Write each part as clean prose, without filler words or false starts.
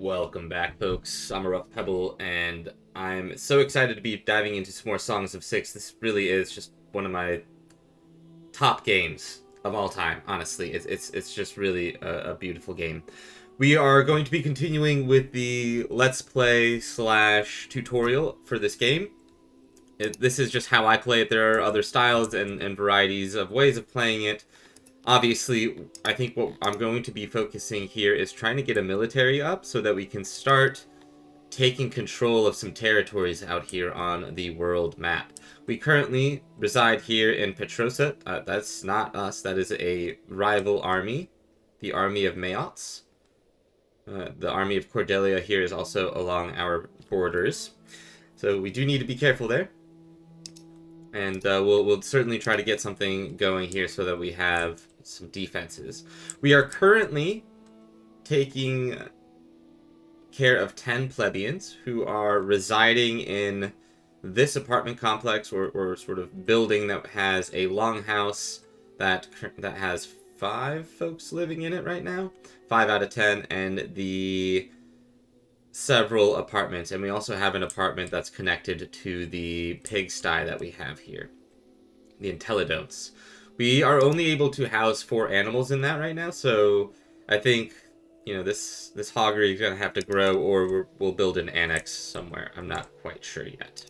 Welcome back, folks. I'm a rough Pebble, and I'm so excited to be diving into some more Songs of Six. This really is just one of my top games of all time. Honestly, it's just really a beautiful game. We are going to be continuing with the Let's Play slash tutorial for this game. This is just how I play it. There are other styles and varieties of ways of playing it. Obviously, I think what I'm going to be focusing here is trying to get a military up so that we can start taking control of some territories out here on the world map. We currently reside here in Petrosa. That's not us. That is a rival army, the army of Mayots. The army of Cordelia here is also along our borders. So we do need to be careful there. And we'll certainly try to get something going here so that we have some defenses. We are currently taking care of 10 plebeians who are residing in this apartment complex or sort of building that has a longhouse that has 5 folks living in it right now. 5 out of 10, and the several apartments, and we also have an apartment that's connected to the pigsty that we have here, the Intellidonts. We are only able to house 4 animals in that right now, so I think, you know, this hoggery is going to have to grow, or we'll build an annex somewhere. I'm not quite sure yet.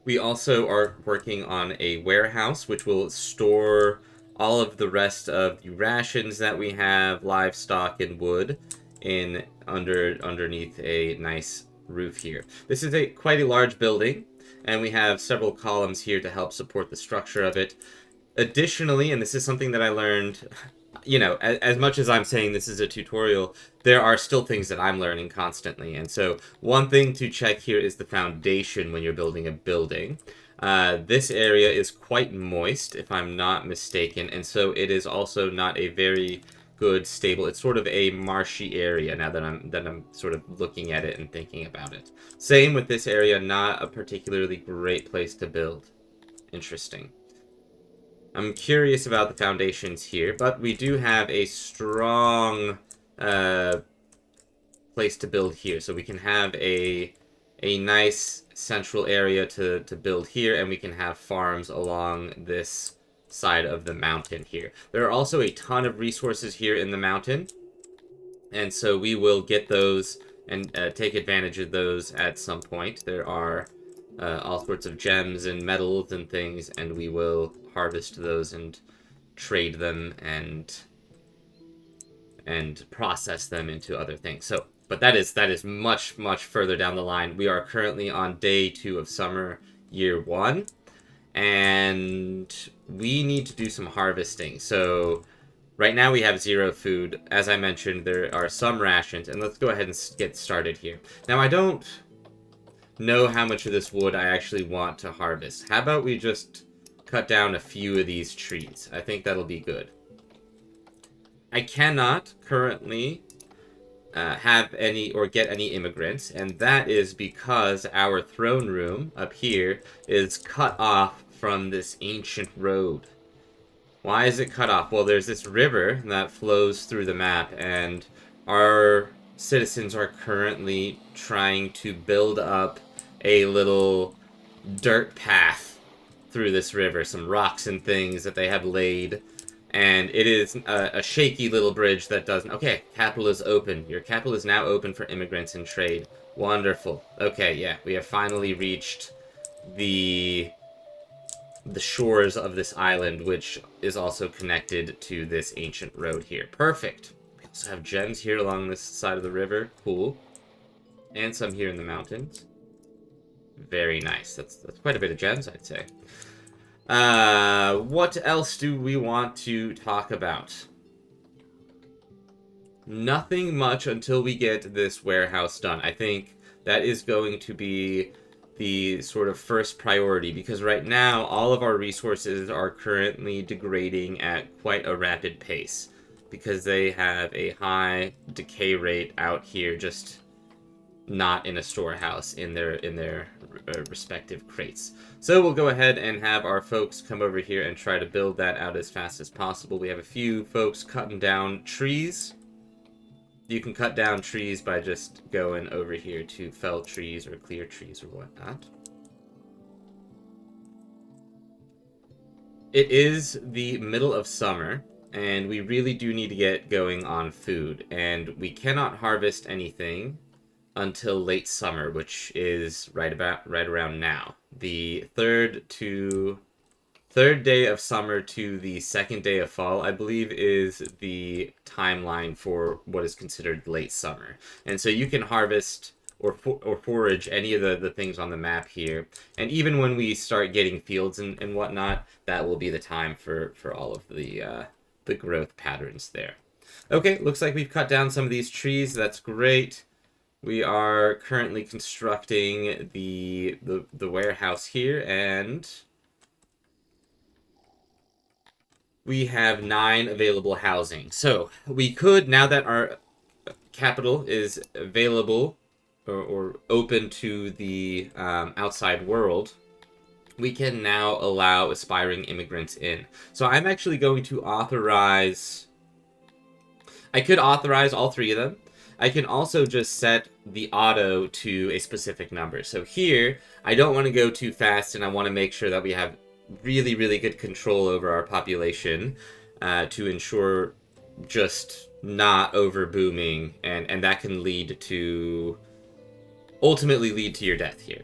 We also are working on a warehouse, which will store all of the rest of the rations that we have, livestock and wood, in underneath a nice roof here. This is quite a large building, and we have several columns here to help support the structure of it. Additionally, and this is something that I learned, you know, as much as I'm saying this is a tutorial, there are still things that I'm learning constantly. And so one thing to check here is the foundation when you're building a building. This area is quite moist, if I'm not mistaken, and so it is also not a very good, stable. It's sort of a marshy area now that I'm sort of looking at it and thinking about it. Same with this area, not a particularly great place to build. Interesting. I'm curious about the foundations here, but we do have a strong place to build here. So we can have a nice central area to build here, and we can have farms along this side of the mountain here. There are also a ton of resources here in the mountain, and so we will get those and take advantage of those at some point. There are all sorts of gems and metals and things, and we will harvest those and trade them and process them into other things. So, but that is much further down the line. We are currently on day 2 of summer, year 1, and we need to do some harvesting. So right now we have 0 food. As I mentioned, there are some rations, and let's go ahead and get started here. Now, I don't know how much of this wood I actually want to harvest. How about we just cut down a few of these trees? I think that'll be good. I cannot currently have any or get any immigrants, and that is because our throne room up here is cut off from this ancient road. Why is it cut off? Well, there's this river that flows through the map, and our citizens are currently trying to build up a little dirt path through this river, some rocks and things that they have laid. And it is a shaky little bridge that doesn't... Okay, capital is open. Your capital is now open for immigrants and trade. Wonderful. Okay, yeah, we have finally reached the shores of this island, which is also connected to this ancient road here. Perfect. We also have gems here along this side of the river. Cool. And some here in the mountains. Very nice. That's quite a bit of gems, I'd say. What else do we want to talk about? Nothing much until we get this warehouse done. I think that is going to be the sort of first priority, because right now all of our resources are currently degrading at quite a rapid pace because they have a high decay rate out here, just not in a storehouse in their respective crates. So we'll go ahead and have our folks come over here and try to build that out as fast as possible. We have a few folks cutting down trees. You can cut down trees by just going over here to fell trees or clear trees or whatnot. It is the middle of summer, and we really do need to get going on food, and we cannot harvest anything until late summer, which is right around now. The third day of summer to the second day of fall, I believe, is the timeline for what is considered late summer. And so you can harvest or forage any of the things on the map here. And even when we start getting fields and whatnot, that will be the time for all of the growth patterns there. Okay, looks like we've cut down some of these trees. That's great. We are currently constructing the warehouse here, and we have 9 available housing. So we could, now that our capital is available or open to the outside world, we can now allow aspiring immigrants in. So I'm actually going to authorize... I could authorize all 3 of them. I can also just set the auto to a specific number. So here, I don't want to go too fast, and I want to make sure that we have really, really good control over our population to ensure just not over booming, and that can lead to... ultimately lead to your death here.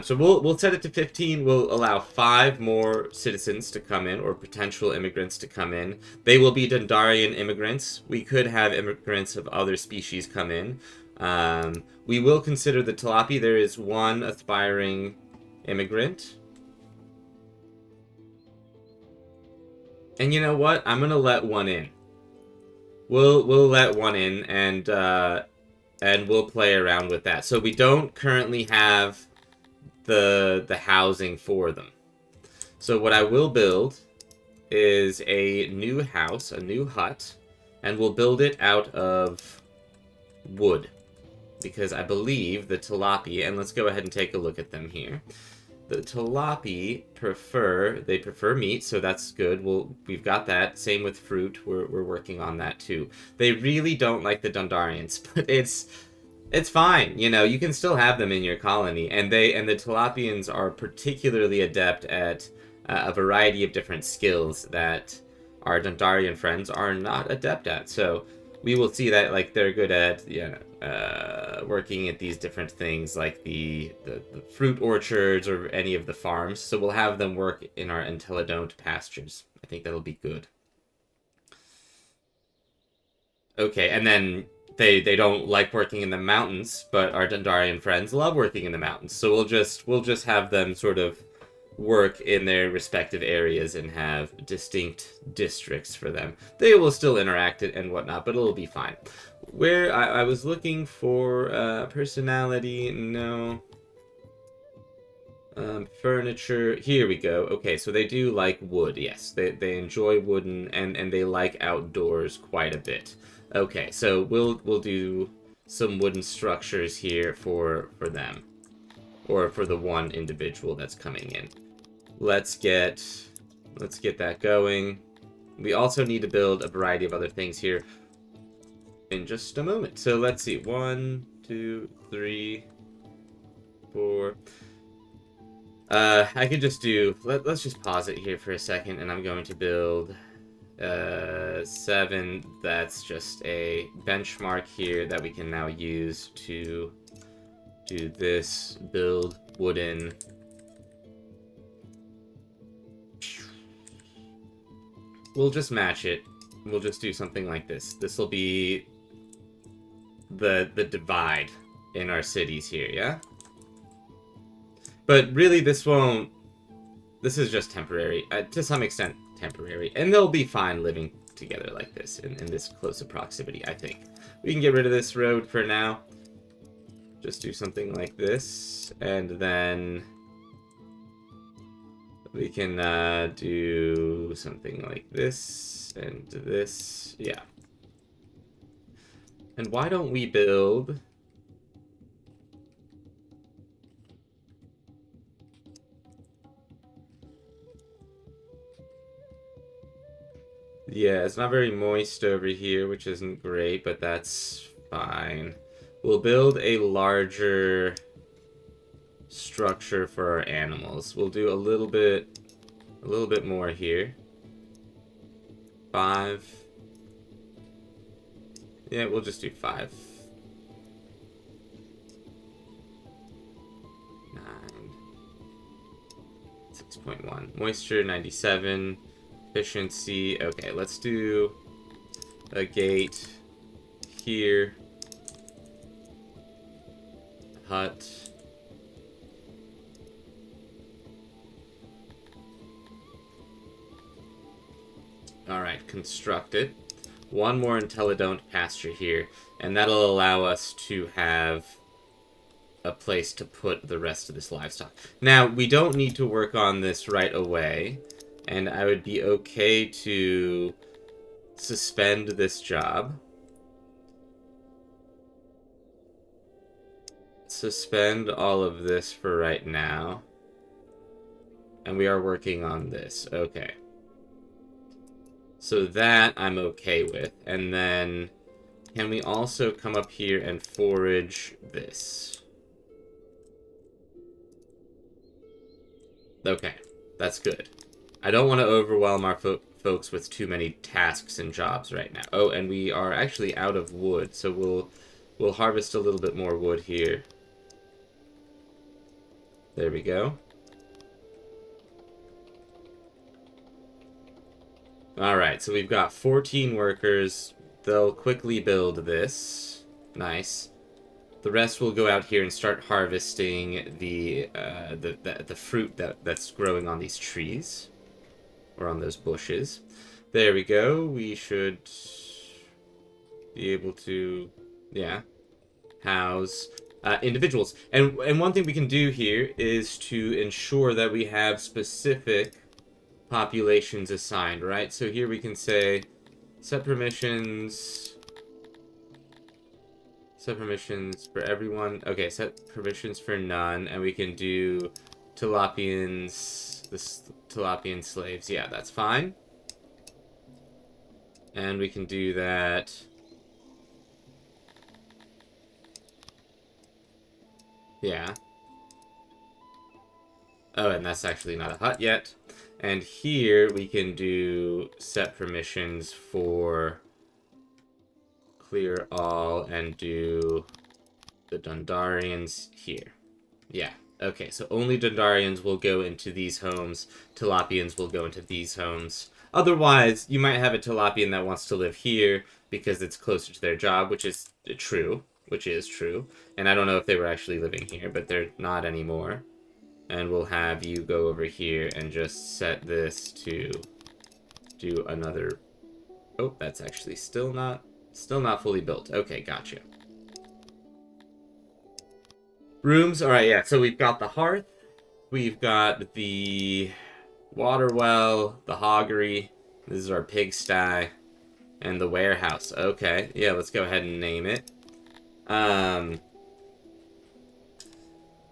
So we'll set it to 15. We'll allow 5 more citizens to come in, or potential immigrants to come in. They will be Dundarian immigrants. We could have immigrants of other species come in. We will consider the Talapi. There is 1 aspiring immigrant. And you know what? I'm gonna let 1 in. We'll let 1 in, and we'll play around with that. So we don't currently have the housing for them. So what I will build is a new house, a new hut, and we'll build it out of wood, because I believe the Talapi, and let's go ahead and take a look at them here. The Talapi prefer meat, so that's good. We've got that. Same with fruit. We're working on that too. They really don't like the Dundarians, but it's fine. You know, you can still have them in your colony, and the Talapians are particularly adept at a variety of different skills that our Dundarian friends are not adept at. So we will see that, like, they're good at working at these different things, like the fruit orchards or any of the farms. So we'll have them work in our Entelodont pastures. I think that'll be good. Okay, and then they don't like working in the mountains, but our Dundarian friends love working in the mountains. So we'll just have them sort of work in their respective areas and have distinct districts for them. They will still interact and whatnot, but it'll be fine. Where I was looking for personality, no. Furniture, here we go. Okay, so they do like wood, yes. They enjoy wooden, and they like outdoors quite a bit. Okay, so we'll do some wooden structures here for them, or for the 1 individual that's coming in. Let's get that going. We also need to build a variety of other things here in just a moment. So let's see, 1, 2, 3, 4. I could just do... Let's just pause it here for a second, and I'm going to build 7. That's just a benchmark here that we can now use to do this. Build wooden. We'll just match it. We'll just do something like this. This will be the divide in our cities here, yeah? But really, this won't... This is just temporary. To some extent, temporary. And they'll be fine living together like this, in this close of proximity, I think. We can get rid of this road for now. Just do something like this. And then we can do something like this and this. Yeah. And why don't we build... Yeah, it's not very moist over here, which isn't great, but that's Fine. We'll build a larger structure for our animals. We'll do a little bit more here. 5. Yeah, we'll just do 5. 9. 6.1. Moisture, 97. Efficiency. Okay, let's do a gate here. Hut. Alright, constructed. One more Intellidont pasture here, and that'll allow us to have a place to put the rest of this livestock. Now, we don't need to work on this right away, and I would be okay to suspend this job. Suspend all of this for right now. And we are working on this. Okay. So that I'm okay with. And then, can we also come up here and forage this? Okay, that's good. I don't want to overwhelm our folks with too many tasks and jobs right now. Oh, and we are actually out of wood, so we'll harvest a little bit more wood here. There we go. Alright, so we've got 14 workers. They'll quickly build this. Nice. The rest will go out here and start harvesting the fruit that's growing on these trees. Or on those bushes. There we go. We should be able to, yeah, house individuals. And one thing we can do here is to ensure that we have specific populations assigned, right? So here we can say set permissions for everyone. Okay, set permissions for none, and we can do Tilapians, this Tilapian slaves. Yeah, that's fine. And we can do that. Yeah. Oh, and that's actually not a hut yet. And here we can do set permissions for clear all and do the Dundarians here. Yeah. Okay, so only Dundarians will go into these homes. Tilapians will go into these homes. Otherwise, you might have a Tilapian that wants to live here because it's closer to their job, which is true. And I don't know if they were actually living here, but they're not anymore. And we'll have you go over here and just set this to do another... Oh, that's actually still not fully built. Okay, gotcha. Rooms, alright, yeah, so we've got the hearth, we've got the water well, the hoggery, this is our pigsty, and the warehouse. Okay, yeah, let's go ahead and name it.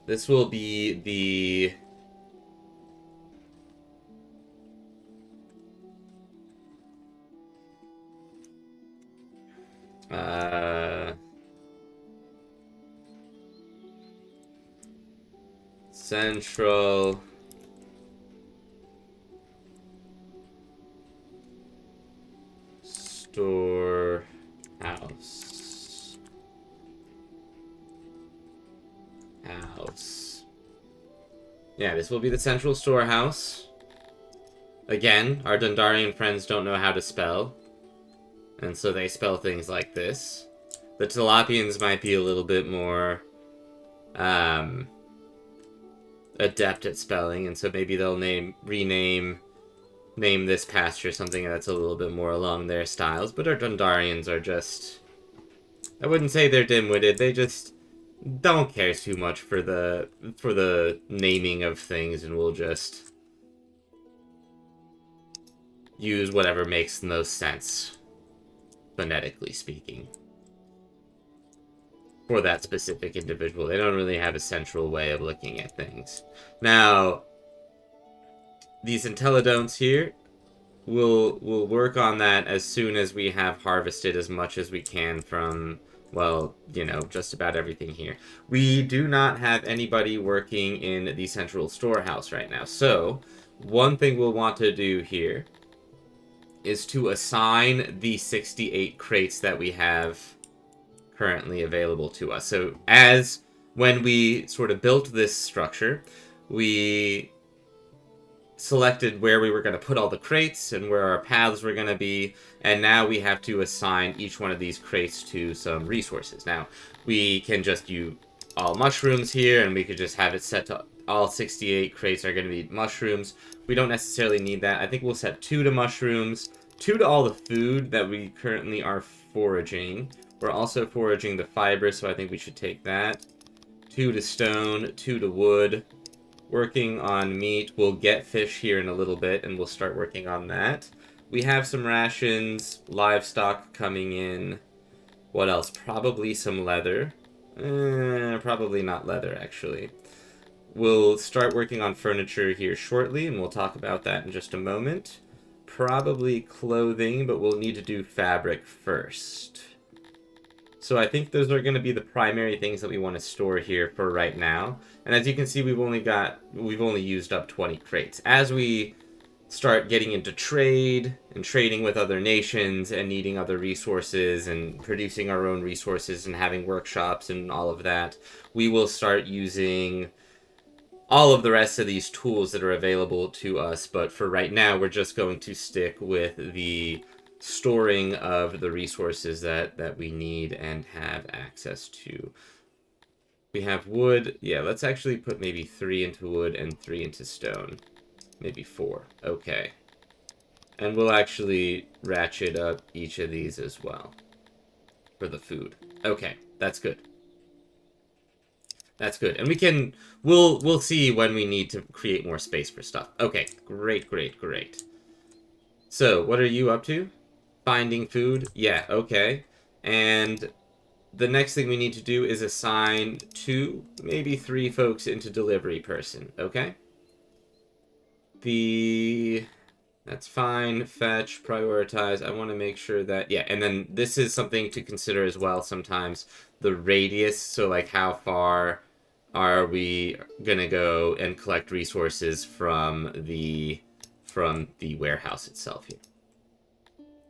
This will be the... Central Storehouse. Yeah, this will be the central storehouse. Again, our Dundarian friends don't know how to spell. And so they spell things like this. The Tilapians might be a little bit more adept at spelling, and so maybe they'll rename this pasture something that's a little bit more along their styles. But our Dundarians are just... I wouldn't say they're dim-witted, they just don't care too much for the naming of things, and will just use whatever makes the most sense, phonetically speaking, for that specific individual. They don't really have a central way of looking at things. Now, these Intellidonts here, we'll work on that as soon as we have harvested as much as we can from well, you know, just about everything here. We do not have anybody working in the central storehouse right now. So, one thing we'll want to do here is to assign the 68 crates that we have currently available to us. So, as when we sort of built this structure, we selected where we were going to put all the crates and where our paths were going to be, and now we have to assign each one of these crates to some resources. Now, we can just do all mushrooms here, and we could just have it set to all 68 crates are going to be mushrooms. We don't necessarily need that. I think we'll set 2 to mushrooms, 2 to all the food that we currently are foraging. We're also foraging the fiber, so I think we should take that. 2 to stone, 2 to wood. Working on meat. We'll get fish here in a little bit, and we'll start working on that. We have some rations, livestock coming in. What else? Probably some leather. Probably not leather, actually. We'll start working on furniture here shortly, and we'll talk about that in just a moment. Probably clothing, but we'll need to do fabric first. So I think those are going to be the primary things that we want to store here for right now. And as you can see, we've only used up 20 crates. As we start getting into trade and trading with other nations and needing other resources and producing our own resources and having workshops and all of that, we will start using all of the rest of these tools that are available to us. But for right now, we're just going to stick with the storing of the resources that we need and have access to. We have wood. Yeah, let's actually put maybe 3 into wood and 3 into stone. Maybe 4. Okay. And we'll actually ratchet up each of these as well for the food. Okay, that's good. That's good. And we'll see when we need to create more space for stuff. Okay, great, great, great. So, what are you up to? Finding food? Yeah, okay. And the next thing we need to do is assign 2, maybe 3 folks into delivery person, okay? That's fine. Fetch, prioritize. I want to make sure that, yeah, and then this is something to consider as well sometimes. The radius, so like how far are we gonna go and collect resources from the warehouse itself here.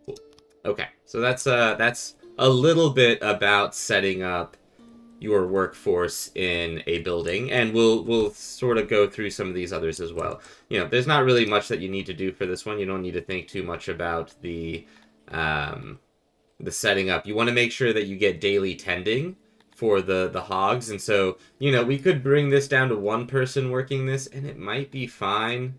Cool. Okay, so that's a little bit about setting up your workforce in a building, and we'll sort of go through some of these others as well. You know, there's not really much that you need to do for this one. You don't need to think too much about the setting up. You want to make sure that you get daily tending for the hogs, and so, you know, we could bring this down to 1 person working this, and it might be fine.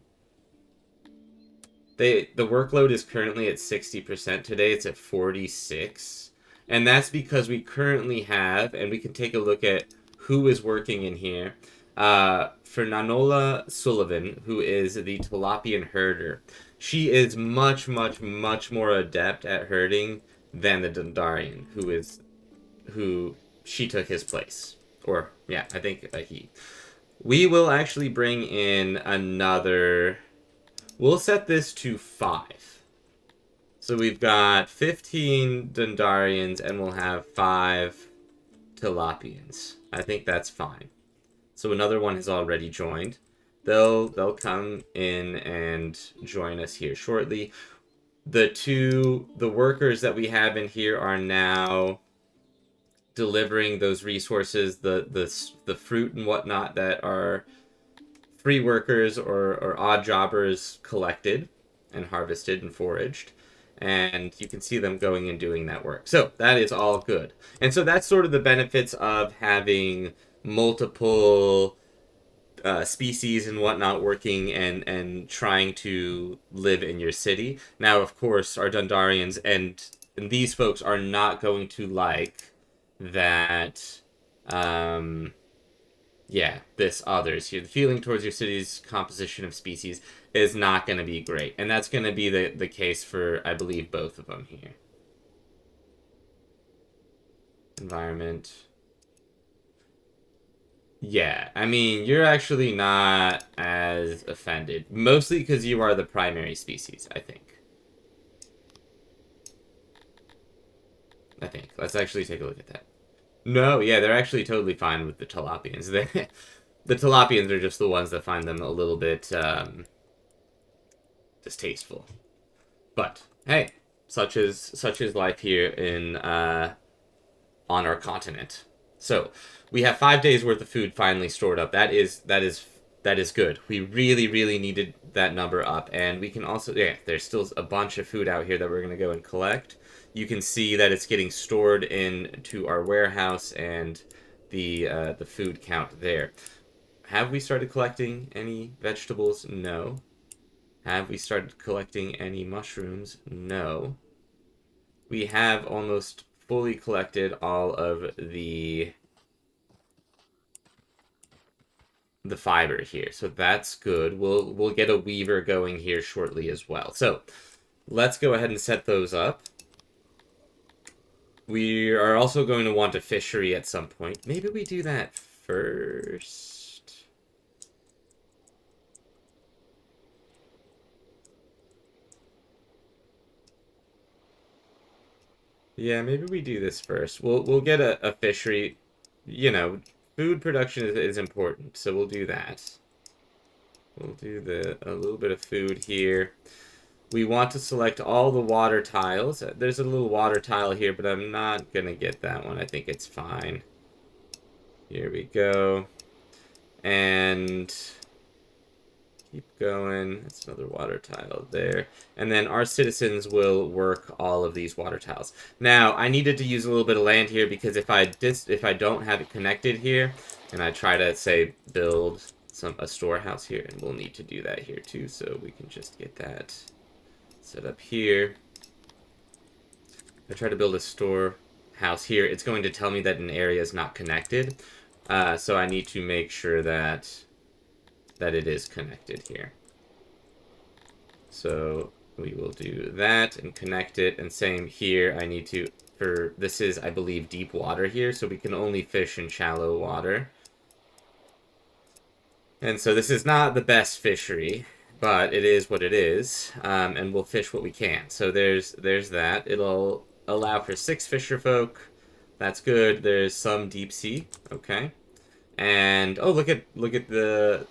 The workload is currently at 60%. Today it's at 46. And that's because we currently have, and we can take a look at who is working in here. Fernanola Sullivan, who is the Tilapian herder. She is much, much, much more adept at herding than the Dundarian, who she took his place. Or, yeah, I think he. We will actually bring in another. We'll set this to 5. So we've got 15 Dundarians, and we'll have 5 Tilapians. I think that's fine. So another one has already joined. They'll come in and join us here shortly. The workers that we have in here are now delivering those resources, the fruit and whatnot that are free workers or odd jobbers collected and harvested and foraged. And you can see them going and doing that work. So that is all good. And so that's sort of the benefits of having multiple species and whatnot working and trying to live in your city. Now, of course, our Dundarians and these folks are not going to like that. Yeah, this others here. The feeling towards your city's composition of species is not going to be great. And that's going to be the case for, I believe, both of them here. Environment. Yeah, I mean, you're actually not as offended. Mostly because you are the primary species, I think. Let's actually take a look at that. No, yeah, they're actually totally fine with the tilapians. The tilapians are just the ones that find them a little bit distasteful. But hey, such is life here in on our continent. So we have 5 days worth of food finally stored up. That is good. We really needed that number up, and we can also, yeah, there's still a bunch of food out here that we're gonna go and collect. You can see that it's getting stored into our warehouse, and the food count there. Have we started collecting any vegetables? No. Have we started collecting any mushrooms? No. We have almost fully collected all of the fiber here. So that's good. We'll get a weaver going here shortly as well. So let's go ahead and set those up. We are also going to want a fishery at some point. Maybe we do that first. Yeah, maybe we do this first. We'll get a fishery. You know, food production is important, so we'll do that. We'll do a little bit of food here. We want to select all the water tiles. There's a little water tile here, but I'm not going to get that one. I think it's fine. Here we go. And keep going. That's another water tile there. And then our citizens will work all of these water tiles. Now, I needed to use a little bit of land here because if I don't have it connected here, and I try to, say, build a storehouse here, and we'll need to do that here too, so we can just get that set up here. I try to build a storehouse here. It's going to tell me that an area is not connected, so I need to make sure that it is connected here. So we will do that and connect it, and same here. I need to, this is, I believe, deep water here, so we can only fish in shallow water. And so this is not the best fishery, but it is what it is, and we'll fish what we can. So there's that. It'll allow for 6 fisher folk. That's good. There's some deep sea. Okay. And oh, look at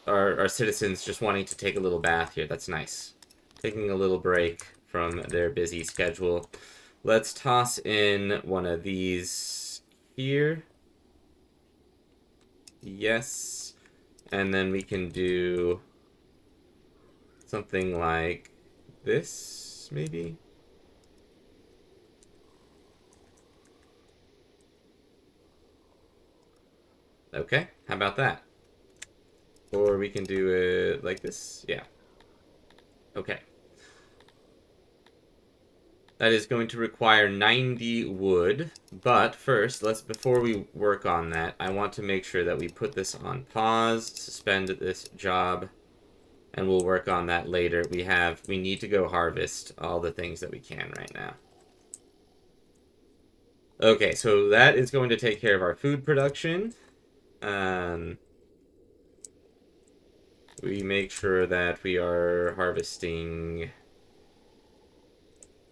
our citizens just wanting to take a little bath here. That's nice. Taking a little break from their busy schedule. Let's toss in one of these here. Yes. And then we can do something like this, maybe? Okay, how about that? Or we can do it like this. Yeah. Okay. That is going to require 90 wood, but first, before we work on that, I want to make sure that we put this on pause, suspend this job, and we'll work on that later. We need to go harvest all the things that we can right now. Okay, so that is going to take care of our food production. We make sure that we are harvesting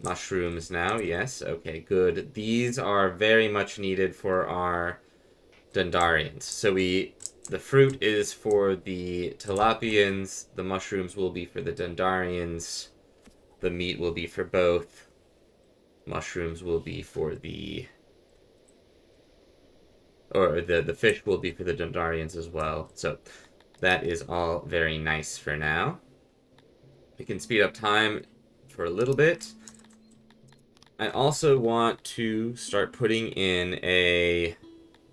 mushrooms now. Yes, okay, good. These are very much needed for our Dundarians. So the fruit is for the Tilapians, the mushrooms will be for the Dundarians, the meat will be for both, mushrooms will be for the fish will be for the Dundarians as well. So that is all very nice for now. We can speed up time for a little bit. I also want to start putting in a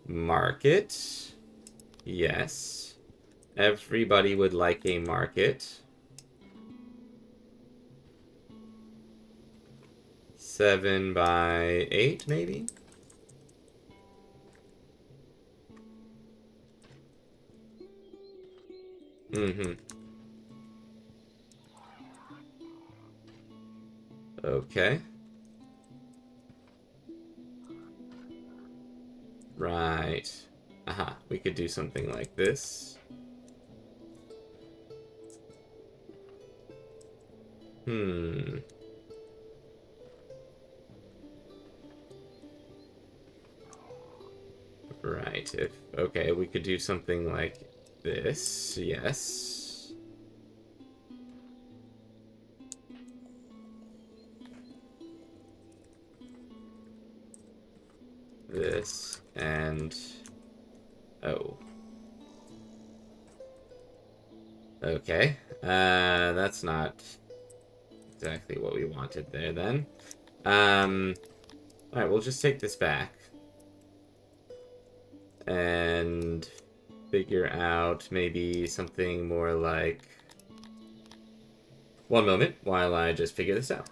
market. Yes. Everybody would like a market. 7 by 8, maybe? Mm-hmm. Okay. Right. Aha, we could do something like this. Hmm. Right, if... Okay, we could do something like this. Yes. This, and... Oh. Okay. That's not exactly what we wanted there, then. Alright, we'll just take this back. And figure out maybe something more like... One moment while I just figure this out.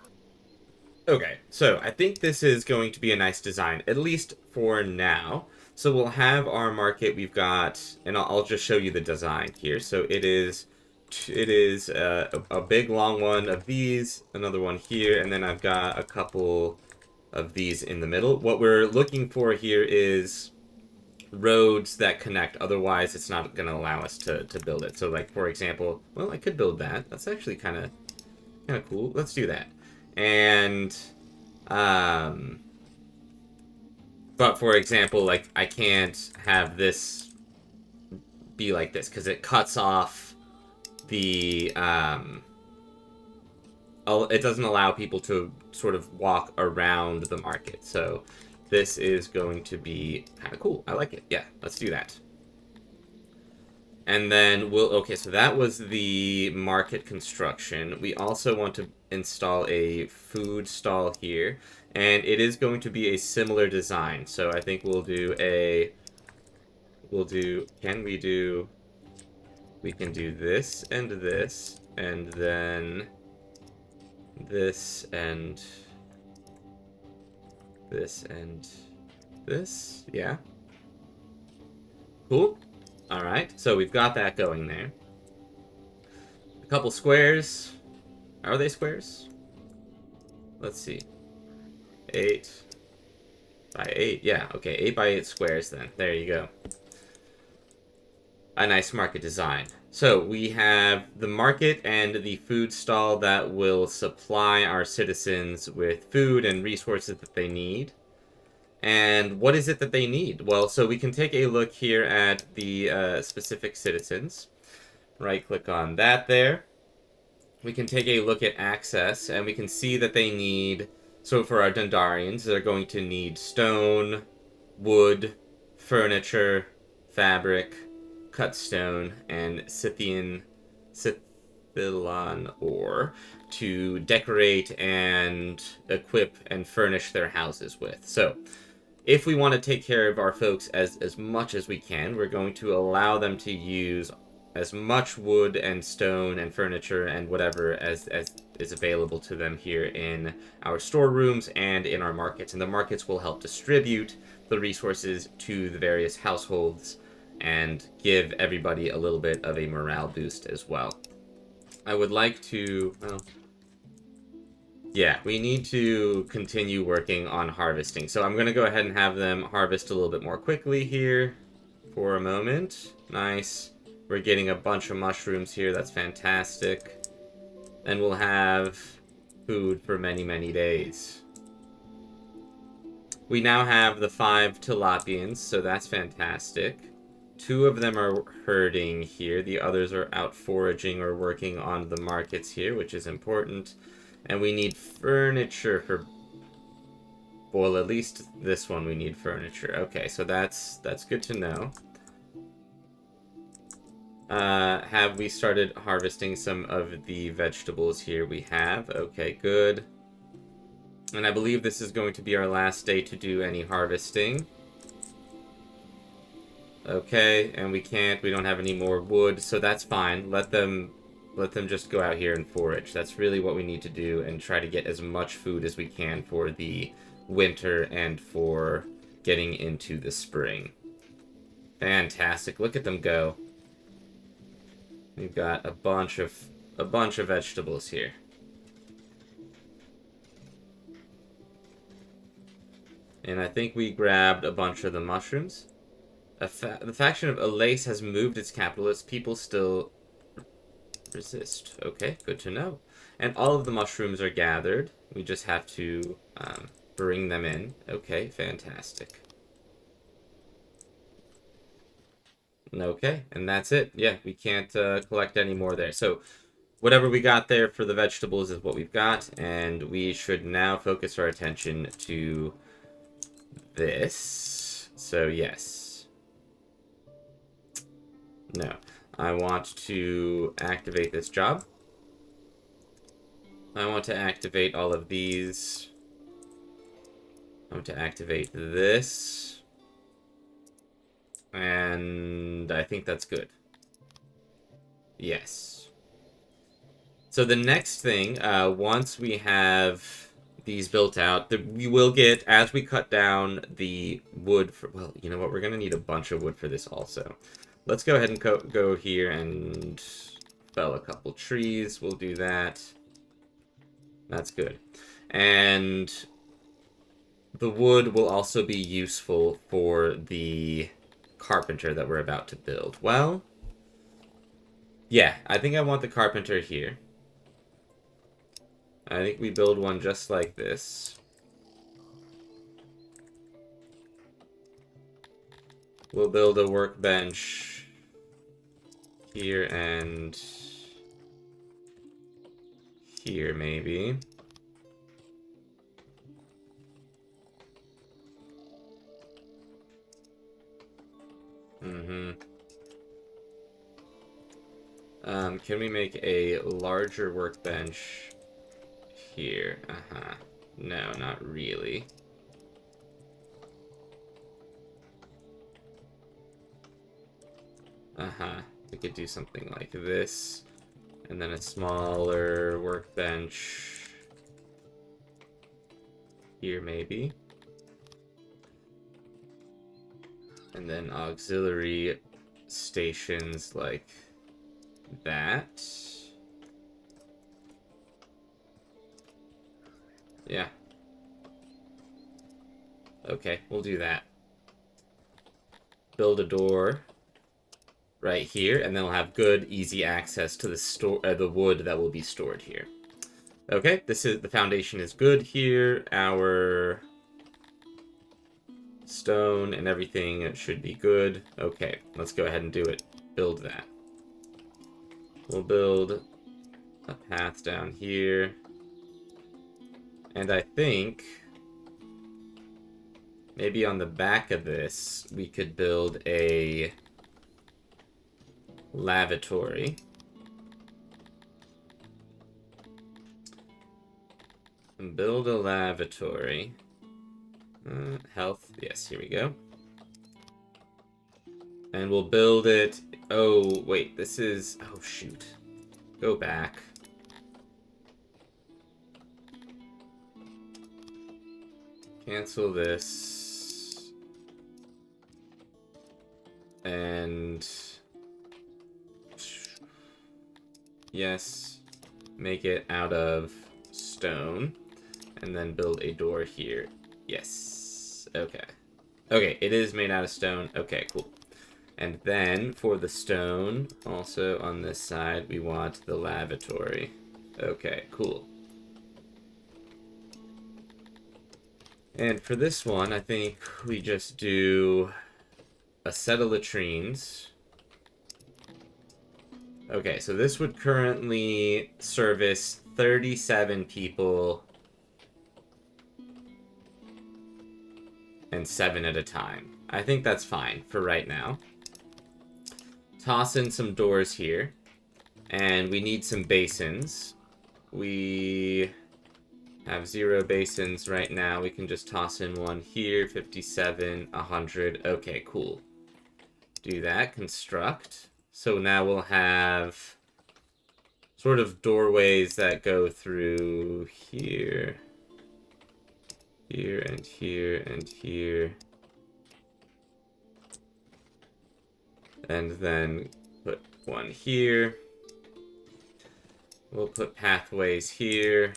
Okay, so I think this is going to be a nice design, at least for now. So we'll have our market, we've got, and I'll just show you the design here. So it is a big long one of these, another one here, and then I've got a couple of these in the middle. What we're looking for here is roads that connect, otherwise it's not going to allow us to build it. So like, for example, well, I could build that. That's actually kind of cool. Let's do that. And, but for example, like, I can't have this be like this, because it cuts off the, it doesn't allow people to sort of walk around the market. So this is going to be kind of cool. I like it. Yeah, let's do that. And then okay, so that was the market construction. We also want to install a food stall here, and it is going to be a similar design. So I think we can do this, and then this, and this, and this, yeah. Cool. Alright, so we've got that going there. A couple squares. Are they squares? Let's see. 8 by 8. Yeah, okay, 8 by 8 squares then. There you go. A nice market design. So we have the market and the food stall that will supply our citizens with food and resources that they need. And what is it that they need? Well, so we can take a look here at the specific citizens. Right-click on that there. We can take a look at access, and we can see that they need... So for our Dundarians, they're going to need stone, wood, furniture, fabric, cut stone, and Scythian ore to decorate and equip and furnish their houses with. So if we want to take care of our folks as much as we can, we're going to allow them to use as much wood and stone and furniture and whatever as is available to them here in our storerooms and in our markets. And the markets will help distribute the resources to the various households and give everybody a little bit of a morale boost as well. I would like to... Well, yeah, we need to continue working on harvesting. So I'm going to go ahead and have them harvest a little bit more quickly here for a moment. Nice. We're getting a bunch of mushrooms here. That's fantastic. And we'll have food for many, many days. We now have the 5 tilapians, so that's fantastic. 2 of them are herding here. The others are out foraging or working on the markets here, which is important. And we need furniture for... Well, at least this one we need furniture. Okay, so that's good to know. Have we started harvesting some of the vegetables here? We have. Okay, good. And I believe this is going to be our last day to do any harvesting. Okay, and we don't have any more wood, so that's fine. Let them just go out here and forage. That's really what we need to do, and try to get as much food as we can for the winter and for getting into the spring. Fantastic. Look at them go. We've got a bunch of vegetables here. And I think we grabbed a bunch of the mushrooms. The faction of Alace has moved its capital. Its people still resist. Okay, good to know. And all of the mushrooms are gathered. We just have to bring them in. Okay, fantastic. Okay, and that's it. Yeah, we can't collect any more there. So whatever we got there for the vegetables is what we've got, and we should now focus our attention to this. So yes. No. I want to activate this job. I want to activate all of these. I want to activate this. And I think that's good. Yes. So the next thing, once we have these built out, we will get, as we cut down the wood for, well, you know what, we're going to need a bunch of wood for this also. Let's go ahead and go here and fell a couple trees. We'll do that. That's good. And the wood will also be useful for the carpenter that we're about to build. Well, yeah, I think I want the carpenter here. I think we build one just like this. We'll build a workbench here and here, maybe. Can we make a larger workbench here? No, not really. We could do something like this. And then a smaller workbench here, maybe. And then auxiliary stations like that. Yeah. Okay, we'll do that. Build a door right here, and then we'll have good, easy access to the wood that will be stored here. Okay, the foundation is good here. Our stone and everything should be good. Okay, let's go ahead and do it. Build that. We'll build a path down here. And I think maybe on the back of this, we could build a lavatory. And build a lavatory. Health. Yes, here we go. And we'll build it. Oh, wait, this is... Oh, shoot. Go back. Cancel this. And... Yes. Make it out of stone. And then build a door here. Yes. Okay. Okay, it is made out of stone. Okay, cool. And then for the stone, also on this side, we want the lavatory. Okay, cool. And for this one, I think we just do a set of latrines. Okay, so this would currently service 37 people and 7 at a time. I think that's fine for right now. Toss in some doors here. And we need some basins. We have 0 basins right now. We can just toss in one here. 57, 100. Okay, cool. Do that. Construct. So now we'll have sort of doorways that go through here. Here and here and here. And then put one here. We'll put pathways here.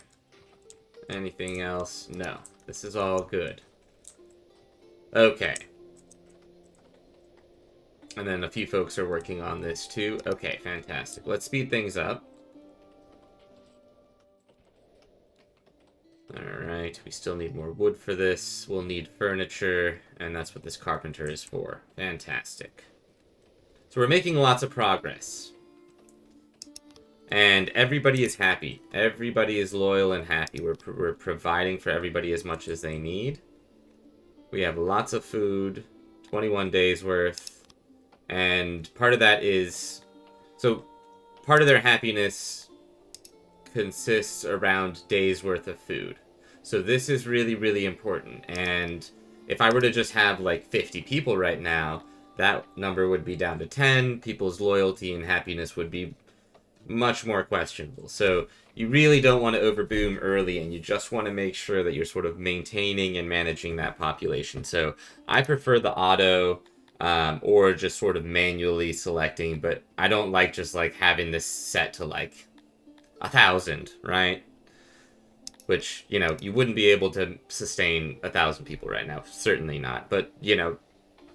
Anything else? No. This is all good. Okay. And then a few folks are working on this too. Okay, fantastic. Let's speed things up. Alright, we still need more wood for this. We'll need furniture, and that's what this carpenter is for. Fantastic. So we're making lots of progress. And everybody is happy. Everybody is loyal and happy. We're providing for everybody as much as they need. We have lots of food, 21 days worth. And part of that is... So, part of their happiness consists around days worth of food. So this is really, really important. And if I were to just have like 50 people right now, that number would be down to 10. People's loyalty and happiness would be much more questionable. So you really don't want to overboom early, and you just want to make sure that you're sort of maintaining and managing that population. So I prefer the auto or just sort of manually selecting, but I don't like just like having this set to like 1,000, right? Which, you know, you wouldn't be able to sustain 1,000 people right now. Certainly not. But, you know,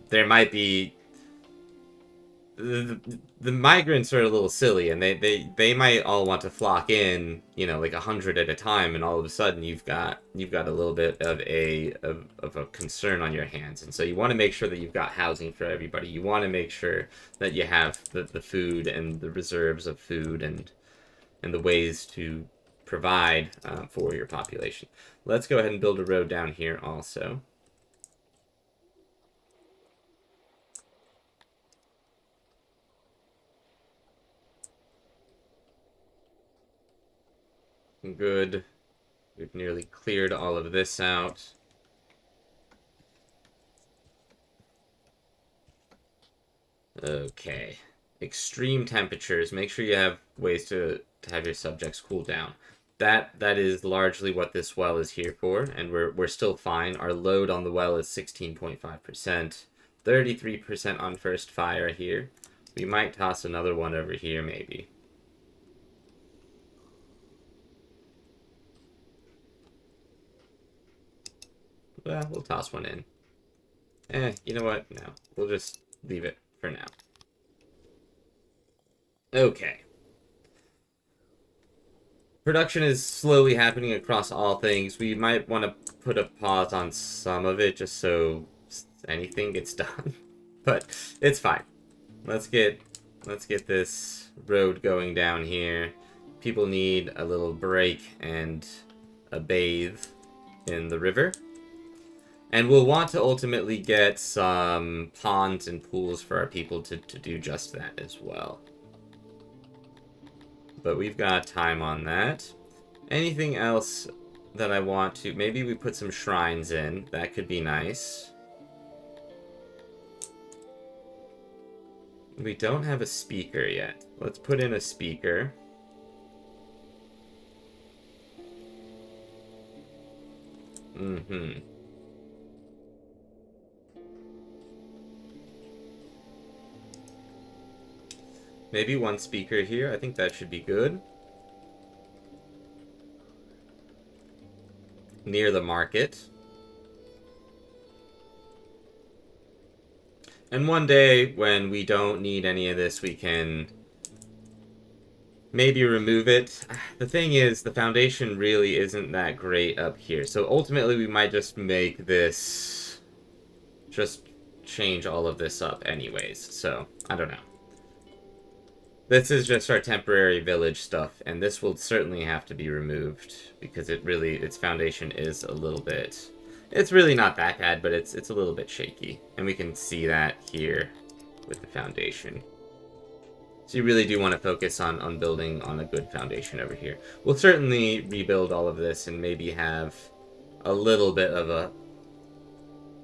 there might be... The migrants are a little silly, and they might all want to flock in, you know, like 100 at a time, and all of a sudden you've got a little bit of a concern on your hands. And so you want to make sure that you've got housing for everybody. You want to make sure that you have the food and the reserves of food and the ways to provide for your population. Let's go ahead and build a road down here also. Good. We've nearly cleared all of this out. Okay. Extreme temperatures. Make sure you have ways to have your subjects cool down. That is largely what this well is here for, and we're still fine. Our load on the well is 16.5%. 33% on first fire here. We might toss another one over here, maybe. Well, we'll toss one in. You know what? No. We'll just leave it for now. Okay. Production is slowly happening across all things. We might want to put a pause on some of it just so anything gets done. But it's fine. Let's get this road going down here. People need a little break and a bathe in the river. And we'll want to ultimately get some ponds and pools for our people to do just that as well. But we've got time on that. Anything else that I want to... Maybe we put some shrines in. That could be nice. We don't have a speaker yet. Let's put in a speaker. Maybe one speaker here. I think that should be good. Near the market. And one day, when we don't need any of this, we can maybe remove it. The thing is, the foundation really isn't that great up here. So ultimately, we might just make this... Just change all of this up anyways. So, I don't know. This is just our temporary village stuff, and this will certainly have to be removed, because its foundation is a little bit... It's really not that bad, but it's a little bit shaky. And we can see that here with the foundation. So you really do want to focus on building on a good foundation over here. We'll certainly rebuild all of this and maybe have a little bit of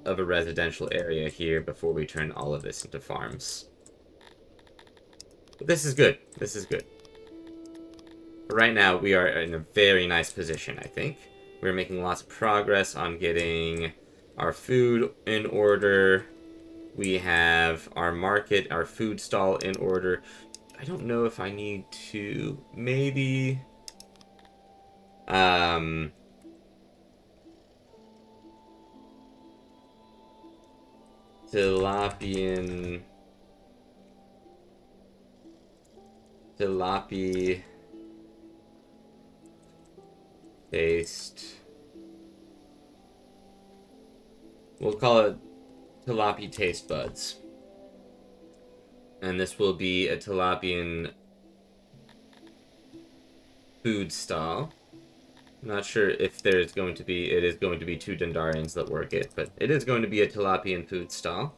a residential area here before we turn all of this into farms. But this is good. This is good. But right now, we are in a very nice position, I think. We're making lots of progress on getting our food in order. We have our market, our food stall in order. I don't know if I need to... Maybe... Tilapia taste. We'll call it tilapia taste buds. And this will be a tilapian food stall. Not sure if it is going to be two Dendarians that work it, but it is going to be a tilapian food stall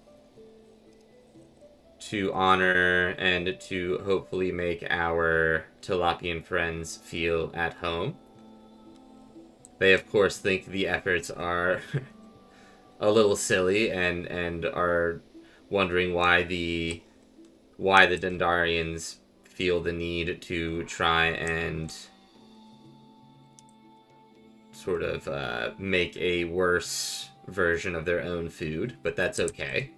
to honor and to hopefully make our tilapian friends feel at home. They, of course, think the efforts are a little silly and are wondering why the Dendarians feel the need to try and sort of make a worse version of their own food, but that's okay.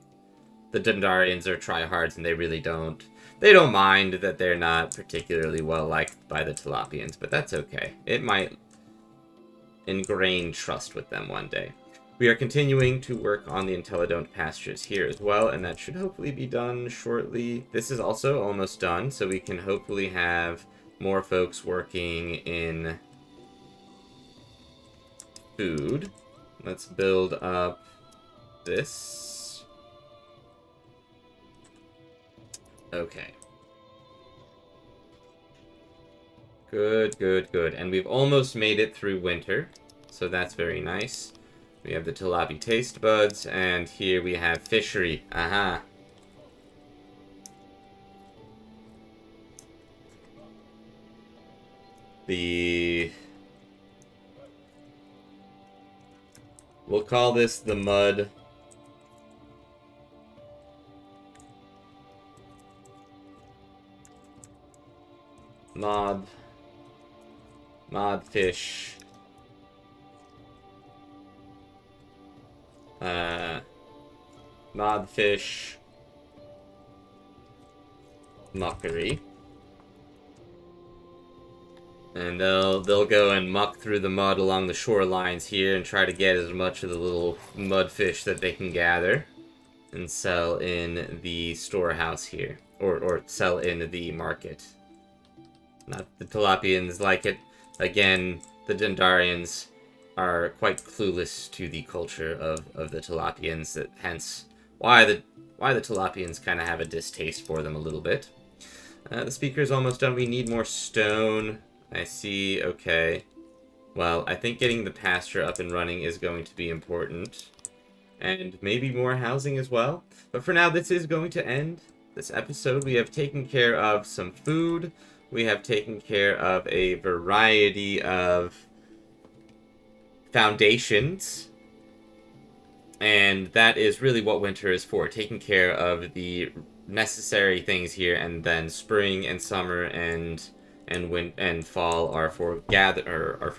The Dendarians are tryhards, and they don't mind that they're not particularly well liked by the Tilapians, but that's okay. It might ingrain trust with them one day. We are continuing to work on the Intellidont pastures here as well, and that should hopefully be done shortly. This is also almost done, so we can hopefully have more folks working in food. Let's build up this. Okay. Good, good, good. And we've almost made it through winter, so that's very nice. We have the tilapia taste buds, and here we have fishery. Aha. We'll call this the mud. Mod fish. Mod fish. Muckery. And they'll go and muck through the mud along the shorelines here and try to get as much of the little mudfish that they can gather and sell in the storehouse here, or sell in the market. Not the Tilapians like it. Again, the Dendarians are quite clueless to the culture of the Tilapians, that hence why the Tilapians kind of have a distaste for them a little bit. The speaker's almost done. We need more stone. I see, okay. Well, I think getting the pasture up and running is going to be important. And maybe more housing as well. But for now, this is going to end this episode. We have taken care of some food. We have taken care of a variety of foundations. And that is really what winter is for. Taking care of the necessary things here, and then spring and summer and fall are for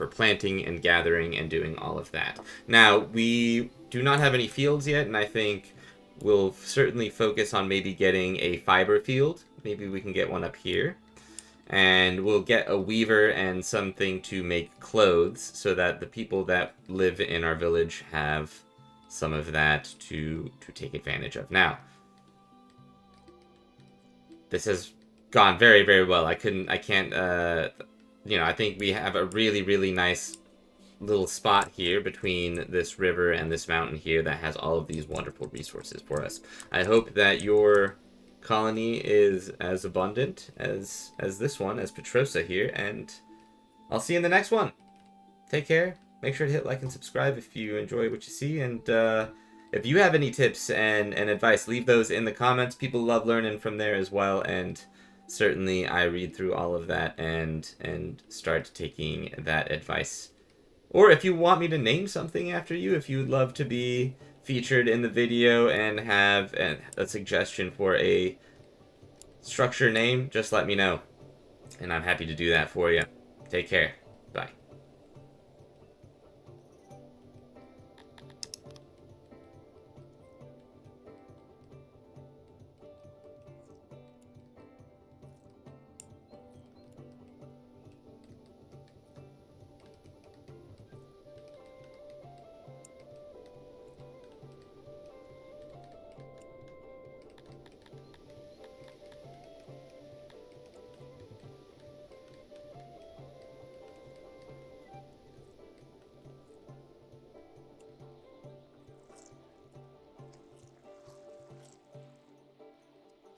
planting and gathering and doing all of that. Now, we do not have any fields yet, and I think we'll certainly focus on maybe getting a fiber field. Maybe we can get one up here. And we'll get a weaver and something to make clothes so that the people that live in our village have some of that to take advantage of. Now, this has gone very, very well. I think we have a really, really nice little spot here between this river and this mountain here that has all of these wonderful resources for us. I hope that your colony is as abundant as this one, as Petrosa here, and I'll see you in the next one. Take care. Make sure to hit like and subscribe if you enjoy what you see, and if you have any tips and advice, leave those in the comments. People love learning from there as well, and certainly I read through all of that and start taking that advice. Or if you want me to name something after you, if you would love to be featured in the video and have a suggestion for a structure name, just let me know, and I'm happy to do that for you. Take care.